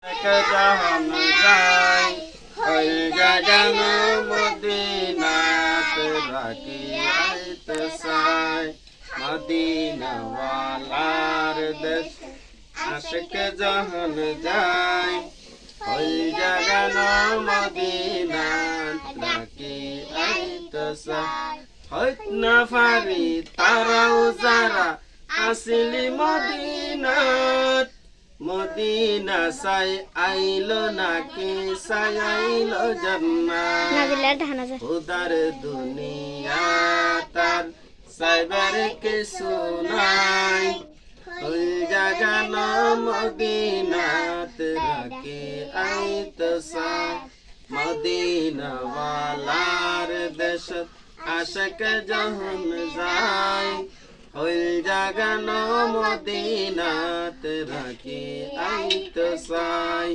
যখন যাই ওই জাগান মদিনাত রাখি আইতে চাই মদিনাওয়ালার দেশ আশিক যখন যাই ওই জাগান মদিনাত রাখি আইতে চাই হইত না পারি তারাও যারা আসিলি মদিনাত মদিনা সাই আইলো নাকি সাই আইলো জান্নাত উদার দুনিয়া তার সাইবার কিছু নাই ওই জাগান মদিনাত রাখি আইতো সাই মদিনাওয়ালার দেশ আশিক যখন যায় ওই জাগান মদিনাত রাখি আইতো চাই